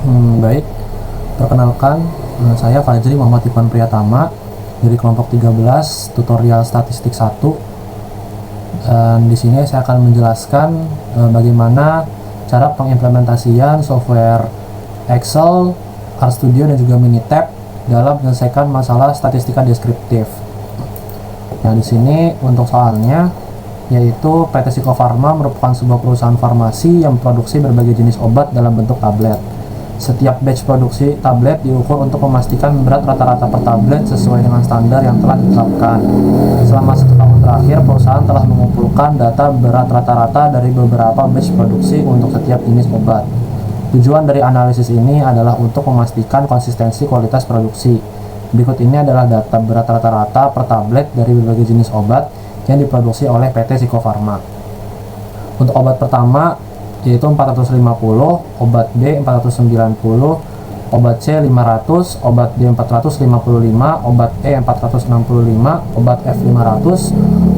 Baik, perkenalkan, saya Fajri Muhammad Ivan Priyatama dari kelompok 13 tutorial statistik 1. Dan di sini saya akan menjelaskan bagaimana cara pengimplementasian software Excel, RStudio dan juga Minitab dalam menyelesaikan masalah statistika deskriptif. Nah, di sini untuk soalnya yaitu PT Psikofarma merupakan sebuah perusahaan farmasi yang memproduksi berbagai jenis obat dalam bentuk tablet. Setiap batch produksi tablet diukur untuk memastikan berat rata-rata per tablet sesuai dengan standar yang telah ditetapkan. Selama 1 tahun terakhir, perusahaan telah mengumpulkan data berat rata-rata dari beberapa batch produksi untuk setiap jenis obat. Tujuan dari analisis ini adalah untuk memastikan konsistensi kualitas produksi. Berikut ini adalah data berat rata-rata per tablet dari berbagai jenis obat yang diproduksi oleh PT Psikofarma. Untuk obat pertama yaitu 450, obat B 490, obat C 500, obat D 455, obat E 465, obat F 500,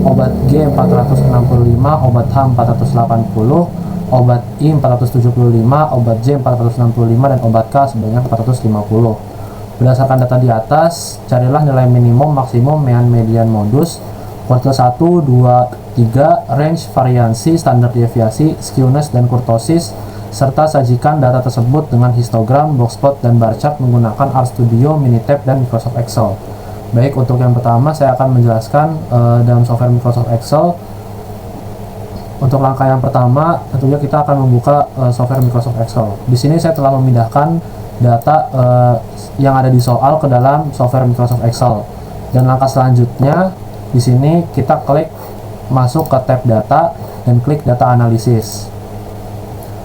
obat G 465, obat H 480, obat I 475, obat J 465, dan obat K sebanyak 450. Berdasarkan data di atas, carilah nilai minimum, maksimum, mean, median, modus, kuartil 1, 2, 3, range, variansi, standar deviasi, skewness, dan kurtosis, serta sajikan data tersebut dengan histogram, boxplot, dan bar chart menggunakan RStudio, Minitab, dan Microsoft Excel. Baik, untuk yang pertama saya akan menjelaskan dalam software Microsoft Excel. Untuk langkah yang pertama, tentunya kita akan membuka software Microsoft Excel. Di sini saya telah memindahkan data yang ada di soal ke dalam software Microsoft Excel. Dan langkah selanjutnya, di sini kita klik masuk ke tab data dan klik data analisis.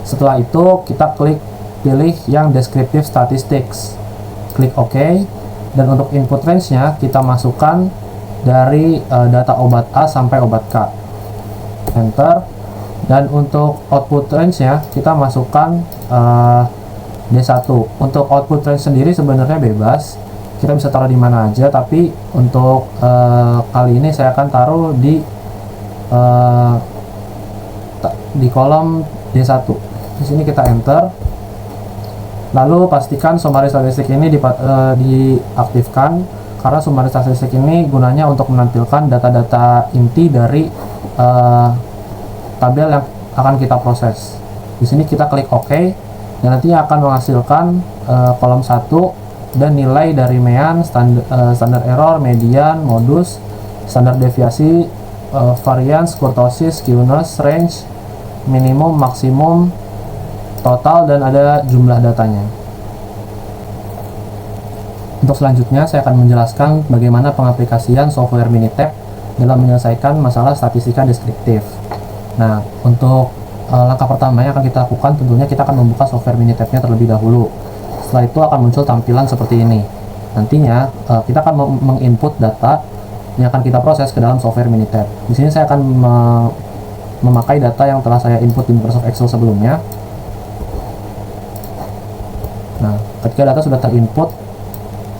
Setelah itu kita pilih yang descriptive statistics, klik OK, dan untuk input range-nya kita masukkan dari data obat A sampai obat K, enter. Dan untuk output range-nya kita masukkan D1. Untuk output range sendiri sebenarnya bebas, kita bisa taruh di mana aja, tapi untuk kali ini saya akan taruh di kolom D1. Di sini kita enter. Lalu pastikan summary statistik ini diaktifkan, karena summary statistik ini gunanya untuk menampilkan data-data inti dari tabel yang akan kita proses. Di sini kita klik OK, dan nantinya akan menghasilkan kolom 1 dan nilai dari mean, standar error, median, modus, standar deviasi, variance, kurtosis, skewness, range, minimum, maksimum, total, dan ada jumlah datanya. Untuk selanjutnya saya akan menjelaskan bagaimana pengaplikasian software Minitab dalam menyelesaikan masalah statistika deskriptif. Nah, untuk langkah pertama yang akan kita lakukan, tentunya kita akan membuka software Minitab-nya terlebih dahulu. Setelah itu akan muncul tampilan seperti ini. Nantinya kita akan menginput data yang akan kita proses ke dalam software Minitab. Di sini saya akan memakai data yang telah saya input di Microsoft Excel sebelumnya. Nah, ketika data sudah terinput,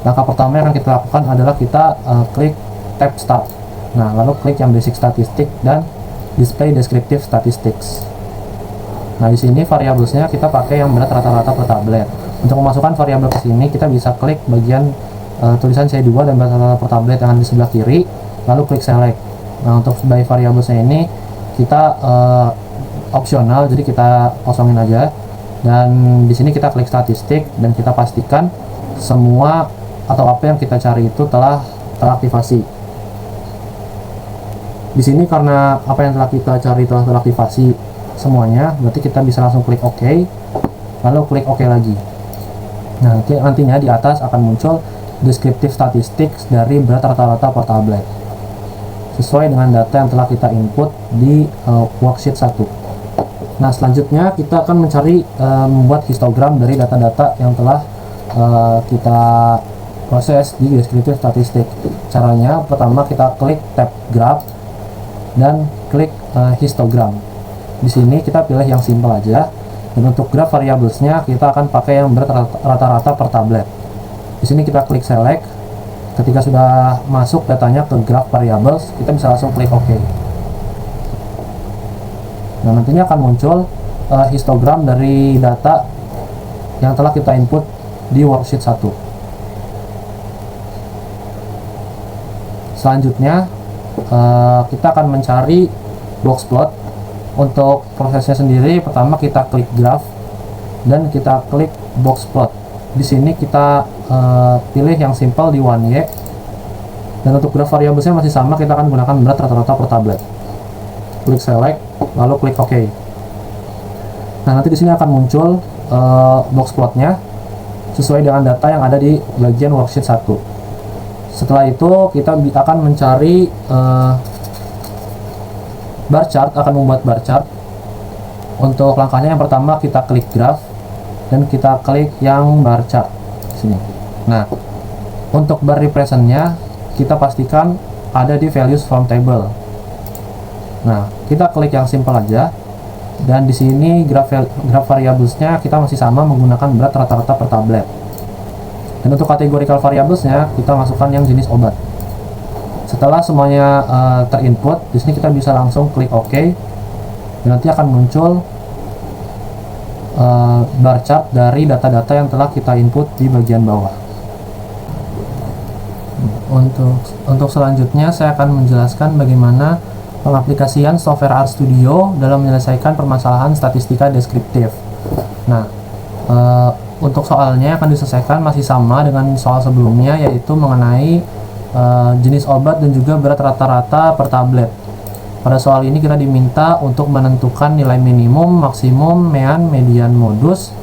langkah pertama yang akan kita lakukan adalah kita klik tab Start. Nah, lalu klik yang Basic Statistik dan Display Descriptive Statistics. Nah, di sini variablesnya kita pakai yang berat rata-rata per tablet. Untuk memasukkan variabel ke sini, kita bisa klik bagian tulisan C2 dan berat rata-rata per tablet yang ada di sebelah kiri, lalu klik Select. Nah, untuk by variablesnya ini kita opsional, jadi kita kosongin aja. Dan di sini kita klik statistik dan kita pastikan semua atau apa yang kita cari itu telah teraktivasi. Di sini karena apa yang telah kita cari telah teraktivasi semuanya, berarti kita bisa langsung klik OK, lalu klik OK lagi. Nah, nantinya di atas akan muncul descriptive statistics dari berat rata-rata per tablet sesuai dengan data yang telah kita input di worksheet 1. Nah, selanjutnya kita akan mencari membuat histogram dari data-data yang telah kita proses di descriptive statistik. Caranya pertama kita klik tab graph dan klik histogram. Di sini kita pilih yang simple aja, dan untuk graph variablesnya kita akan pakai yang berat rata-rata per tablet. Di sini kita klik select. Ketika sudah masuk datanya ke graph variables, kita bisa langsung klik OK. Nah, nantinya akan muncul histogram dari data yang telah kita input di worksheet 1. Selanjutnya kita akan mencari box plot. Untuk prosesnya sendiri, pertama kita klik graph dan kita klik box plot. Di sini kita pilih yang simple di 1Y, dan untuk graph variablesnya masih sama, kita akan gunakan berat rata-rata per tablet. Klik select, lalu klik OK. Nah, nanti di sini akan muncul box plotnya sesuai dengan data yang ada di bagian worksheet 1. Setelah itu kita akan mencari bar chart, akan membuat bar chart. Untuk langkahnya yang pertama kita klik graph dan kita klik yang bar chart sini. Nah, untuk bar representnya kita pastikan ada di values from table. Nah, kita klik yang simple aja, dan di sini graph variablesnya kita masih sama menggunakan berat rata-rata per tablet. Dan untuk categorical variablesnya kita masukkan yang jenis obat. Setelah semuanya terinput, di sini kita bisa langsung klik OK, dan nanti akan muncul bar chart dari data-data yang telah kita input di bagian bawah. Untuk selanjutnya saya akan menjelaskan bagaimana pengaplikasian software RStudio dalam menyelesaikan permasalahan statistika deskriptif. Nah, untuk soalnya akan diselesaikan masih sama dengan soal sebelumnya, yaitu mengenai jenis obat dan juga berat rata-rata per tablet. Pada soal ini kita diminta untuk menentukan nilai minimum, maksimum, mean, median, modus,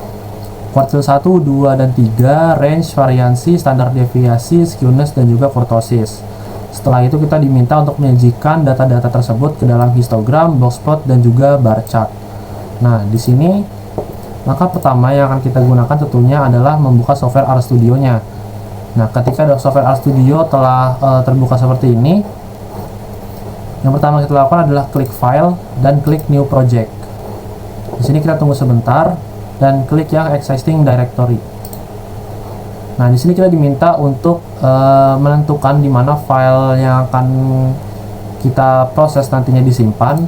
kuartil 1, 2, dan 3, range, variansi, standar deviasi, skewness, dan juga kurtosis. Setelah itu kita diminta untuk menyajikan data-data tersebut ke dalam histogram, box plot, dan juga bar chart. Nah, di sini langkah pertama yang akan kita gunakan tentunya adalah membuka software RStudio-nya. Nah, ketika software RStudio telah terbuka seperti ini, yang pertama kita lakukan adalah klik file dan klik new project. Di sini kita tunggu sebentar dan klik yang existing directory. Nah, di sini kita diminta untuk menentukan di mana file yang akan kita proses nantinya disimpan.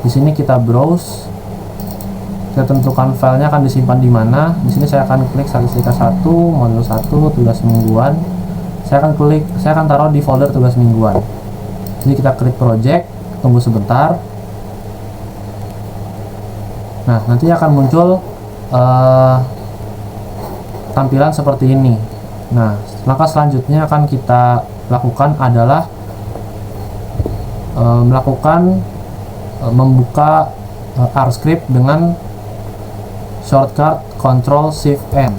Di sini kita browse, kita tentukan filenya akan disimpan di mana. Di sini saya akan klik statistika 1, modul 1, tugas mingguan. Saya akan taruh di folder tugas mingguan. Jadi kita klik project, tunggu sebentar. Nah, nanti akan muncul tampilan seperti ini. Nah, langkah selanjutnya akan kita lakukan adalah membuka RScript dengan shortcut Ctrl+Shift+N.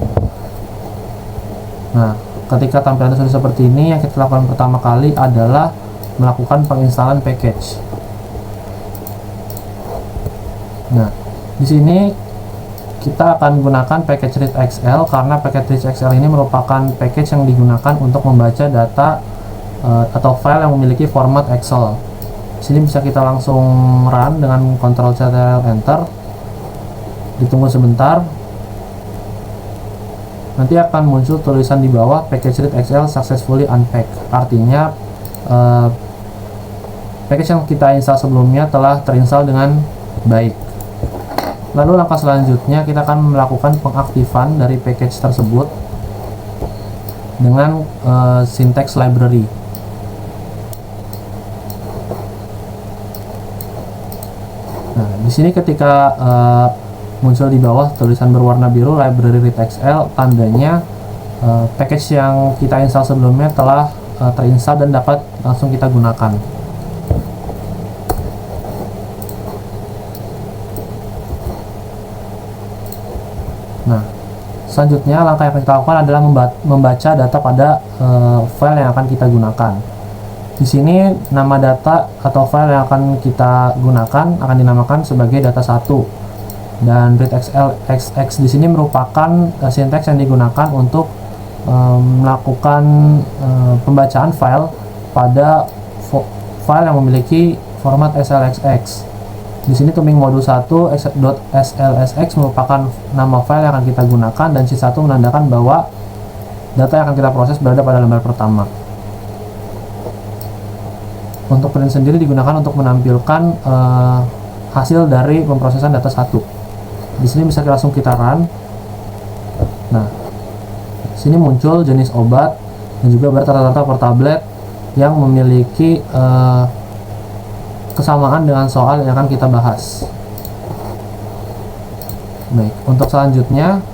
Nah, ketika tampilan sudah seperti ini, yang kita lakukan pertama kali adalah melakukan penginstalan package. Nah, di sini kita akan gunakan package readxl karena package readxl ini merupakan package yang digunakan untuk membaca data atau file yang memiliki format Excel. Di sini bisa kita langsung run dengan Ctrl+Ctrl+Enter. Ditunggu sebentar, nanti akan muncul tulisan di bawah package readxl successfully unpacked. Artinya package yang kita install sebelumnya telah terinstall dengan baik. Lalu langkah selanjutnya kita akan melakukan pengaktifan dari package tersebut dengan syntax library. Nah, di sini ketika muncul di bawah tulisan berwarna biru library readxl, tandanya package yang kita install sebelumnya telah terinstall dan dapat langsung kita gunakan. Nah, selanjutnya langkah yang kita lakukan adalah membaca data pada file yang akan kita gunakan. Di sini nama data atau file yang akan kita gunakan akan dinamakan sebagai data 1. Dan readxl xx di sini merupakan sinteks yang digunakan untuk melakukan pembacaan file pada file yang memiliki format SLXX. Di sini tumbling modul 1 .slsx merupakan nama file yang akan kita gunakan, dan sheet 1 menandakan bahwa data yang akan kita proses berada pada lembar pertama. Untuk print sendiri digunakan untuk menampilkan hasil dari pemrosesan data 1. Di sini bisa langsung kita run. Sini muncul jenis obat dan juga berat rata-rata per tablet yang memiliki kesamaan dengan soal yang akan kita bahas. Baik, untuk selanjutnya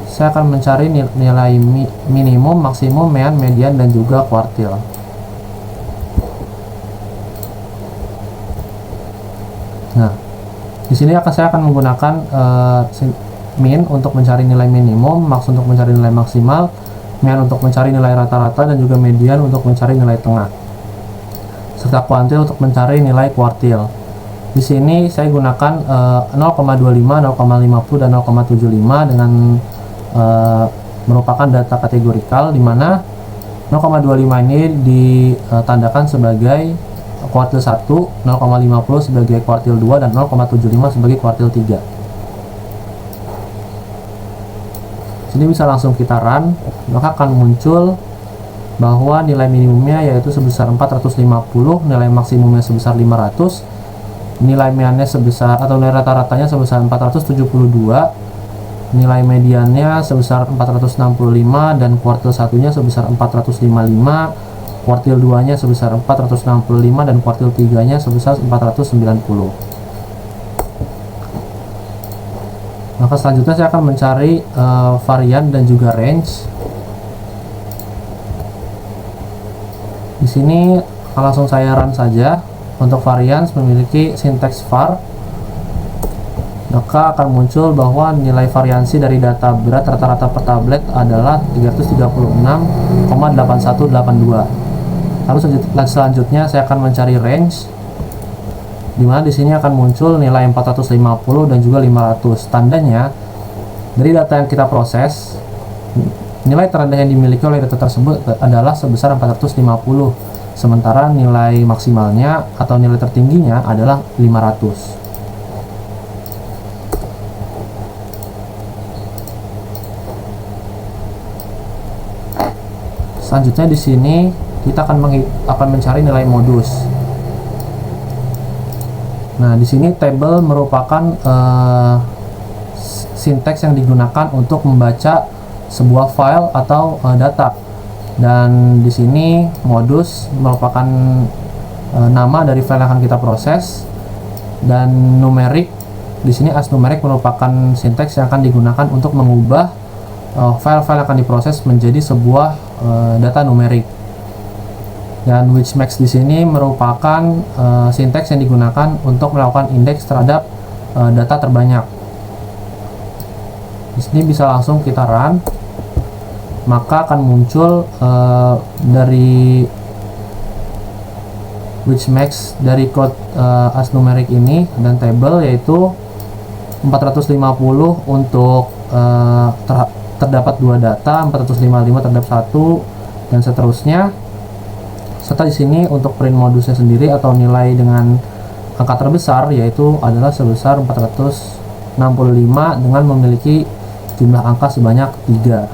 saya akan mencari nilai minimum, maksimum, mean, median, dan juga kuartil. Nah, di sini saya akan menggunakan min untuk mencari nilai minimum, max untuk mencari nilai maksimal, mean untuk mencari nilai rata-rata, dan juga median untuk mencari nilai tengah, serta kuantil untuk mencari nilai kuartil. Di sini saya gunakan 0,25, 0,50, dan 0,75 dengan merupakan data kategorikal, di mana 0,25 ini ditandakan sebagai kuartil 1, 0,50 sebagai kuartil 2, dan 0,75 sebagai kuartil 3. Sini bisa langsung kita run, maka akan muncul bahwa nilai minimumnya yaitu sebesar 450, nilai maksimumnya sebesar 500, nilai meannya sebesar atau nilai rata-ratanya sebesar 472, nilai mediannya sebesar 465, dan kuartil satunya sebesar 455, kuartil 2 nya sebesar 465, dan kuartil 3 nya sebesar 490. Maka selanjutnya saya akan mencari varian dan juga range. Di sini langsung saya run saja. Untuk varian memiliki sinteks var, maka akan muncul bahwa nilai variansi dari data berat rata-rata per tablet adalah 336,8182. Lalu selanjutnya saya akan mencari range, dimana di sini akan muncul nilai 450 dan juga 500. Tandanya dari data yang kita proses, nilai terendah yang dimiliki oleh data tersebut adalah sebesar 450, sementara nilai maksimalnya atau nilai tertingginya adalah 500. Selanjutnya di sini kita akan mencari nilai modus. Nah, di sini table merupakan sinteks yang digunakan untuk membaca sebuah file atau data. Dan di sini modus merupakan nama dari file yang akan kita proses, dan numerik di sini as numerik merupakan sinteks yang akan digunakan untuk mengubah file-file yang akan diproses menjadi sebuah data numerik. Dan which max di sini merupakan sinteks yang digunakan untuk melakukan indeks terhadap data terbanyak. Di sini bisa langsung kita run, maka akan muncul dari which max dari code as numerik ini dan table, yaitu 450 untuk terdapat 2 data, 455 terhadap 1, dan seterusnya. Serta di sini untuk print modusnya sendiri atau nilai dengan angka terbesar yaitu adalah sebesar 465 dengan memiliki jumlah angka sebanyak 3.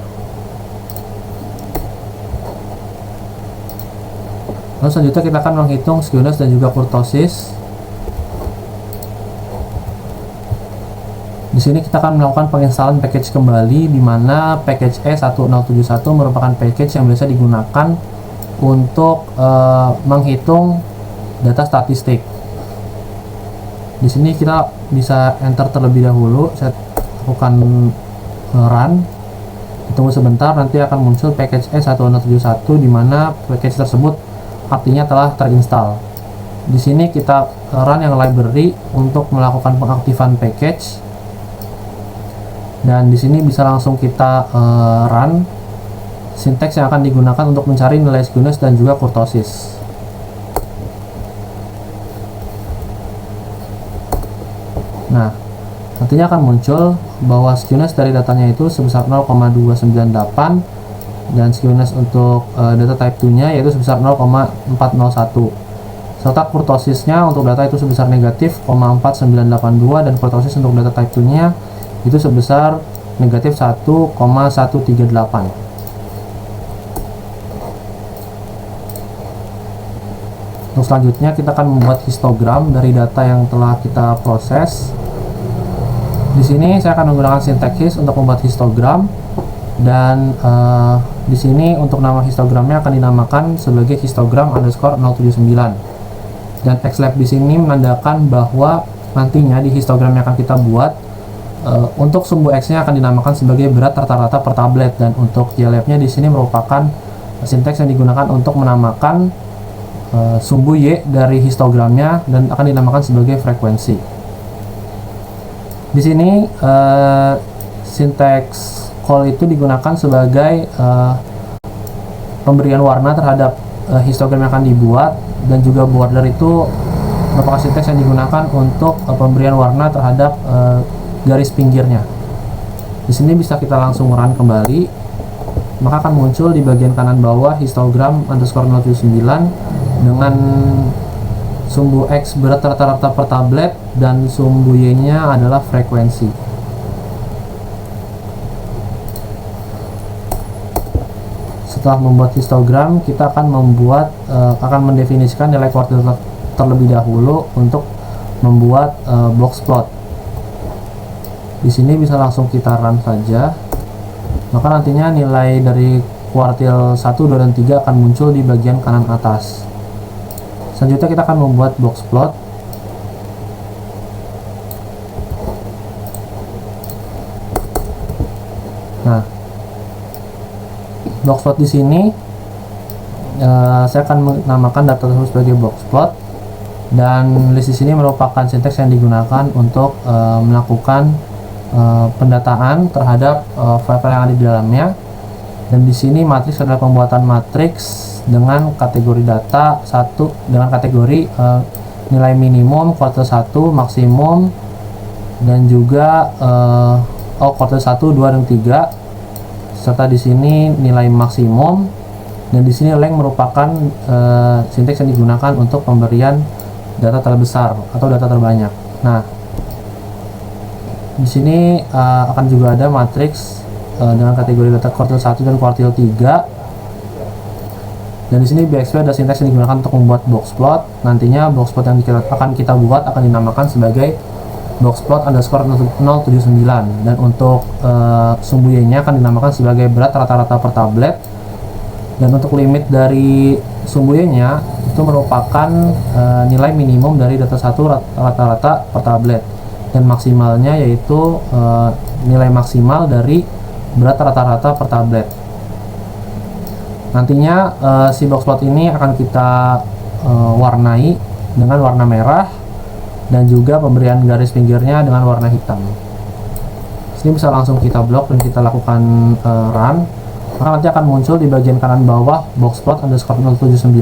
Lalu selanjutnya kita akan menghitung skewness dan juga kurtosis. Di sini kita akan melakukan penginstalan package kembali, di mana package E1071 merupakan package yang biasa digunakan untuk menghitung data statistik. Di sini kita bisa enter terlebih dahulu. Saya lakukan run. Tunggu sebentar, nanti akan muncul package E1071 di mana package tersebut artinya telah terinstall. Di sini kita run yang library untuk melakukan pengaktifan package. Dan di sini bisa langsung kita run sinteks yang akan digunakan untuk mencari nilai skewness dan juga kurtosis. Nah, nantinya akan muncul bahwa skewness dari datanya itu sebesar 0,298, dan skewness untuk data type 2 nya yaitu sebesar 0,401, serta kurtosisnya untuk data itu sebesar negatif 0,4982, dan kurtosis untuk data type 2 nya itu sebesar negatif 1,138. Untuk selanjutnya kita akan membuat histogram dari data yang telah kita proses. Di sini saya akan menggunakan syntax hist untuk membuat histogram, Dan di sini untuk nama histogramnya akan dinamakan sebagai histogram underscore 079. Dan xlab di sini menandakan bahwa nantinya di histogram yang akan kita buat untuk sumbu x-nya akan dinamakan sebagai berat rata-rata per tablet, dan untuk ylab-nya di sini merupakan sinteks yang digunakan untuk menamakan sumbu y dari histogramnya dan akan dinamakan sebagai frekuensi. Di sini sinteks call itu digunakan sebagai pemberian warna terhadap histogram yang akan dibuat, dan juga border itu merupakan sinteks yang digunakan untuk pemberian warna terhadap garis pinggirnya. Di sini bisa kita langsung run kembali, maka akan muncul di bagian kanan bawah histogram underscore 079 dengan sumbu X berat rata-rata per tablet dan sumbu Y nya adalah frekuensi. Setelah membuat histogram, kita akan mendefinisikan nilai kuartil terlebih dahulu untuk membuat box plot. Di sini bisa langsung kita run saja, maka nantinya nilai dari kuartil 1, 2, dan 3 akan muncul di bagian kanan atas. Selanjutnya kita akan membuat box plot. Nah, box plot di sini saya akan menamakan data tersebut sebagai box plot, dan list di sini merupakan sinteks yang digunakan untuk melakukan pendataan terhadap file-file yang ada di dalamnya. Dan di sini matriks adalah pembuatan matriks dengan kategori data dengan kategori nilai minimum, kuartil 1, maksimum, dan juga kuartil 1, 2, dan 3, serta di sini nilai maksimum. Dan di sini length merupakan sinteks yang digunakan untuk pemberian data terbesar atau data terbanyak. Nah, di sini akan juga ada matriks dengan kategori data kuartil 1 dan kuartil 3. Dan di sini BXP ada sinteks yang digunakan untuk membuat box plot. Nantinya box plot yang akan kita buat akan dinamakan sebagai box plot underscore 079, dan untuk sumbu Y-nya akan dinamakan sebagai berat rata-rata per tablet. Dan untuk limit dari sumbu Y-nya itu merupakan nilai minimum dari data 1 rata-rata per tablet, dan maksimalnya yaitu nilai maksimal dari berat rata-rata per tablet. Nantinya si box plot ini akan kita warnai dengan warna merah, dan juga pemberian garis pinggirnya dengan warna hitam. Sini bisa langsung kita blok dan kita lakukan run, maka nanti akan muncul di bagian kanan bawah box plot underscore 079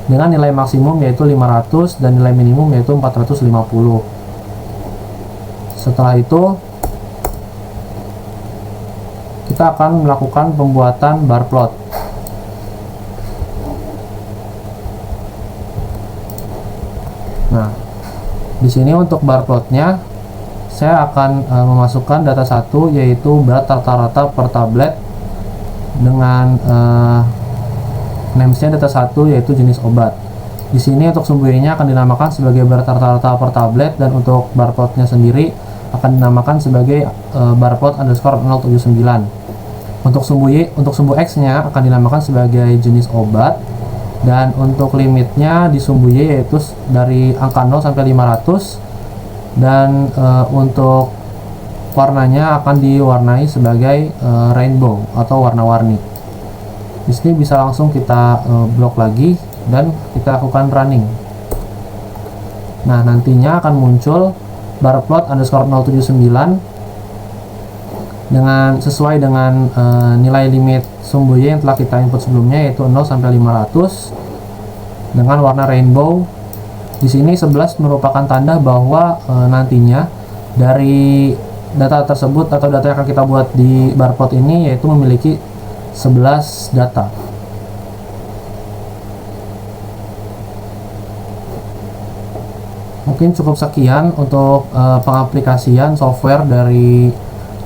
dengan nilai maksimum yaitu 500 dan nilai minimum yaitu 450. Setelah itu kita akan melakukan pembuatan bar plot. Nah, di sini untuk bar plotnya saya akan memasukkan data 1 yaitu berat rata-rata per tablet dengan names-nya data 1 yaitu jenis obat. Di sini untuk sumbu Y-nya akan dinamakan sebagai berat rata-rata per tablet, dan untuk bar plotnya sendiri akan dinamakan sebagai bar plot underscore 079. Untuk sumbu X-nya akan dinamakan sebagai jenis obat, dan untuk limitnya di sumbu Y yaitu dari angka 0 sampai 500, dan untuk warnanya akan diwarnai sebagai rainbow atau warna-warni. Di sini bisa langsung kita blok lagi dan kita lakukan running. Nah, nantinya akan muncul bar plot underscore 079 dengan sesuai dengan nilai limit sumbu Y yang telah kita input sebelumnya yaitu 0 sampai 500 dengan warna rainbow. Di sini 11 merupakan tanda bahwa nantinya dari data tersebut atau data yang akan kita buat di bar plot ini yaitu memiliki 11 data. Mungkin cukup sekian untuk pengaplikasian software dari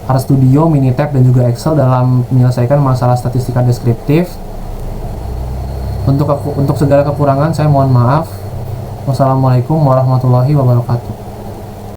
RStudio, Minitab, dan juga Excel dalam menyelesaikan masalah statistika deskriptif. Untuk segala kekurangan saya mohon maaf. Wassalamualaikum warahmatullahi wabarakatuh.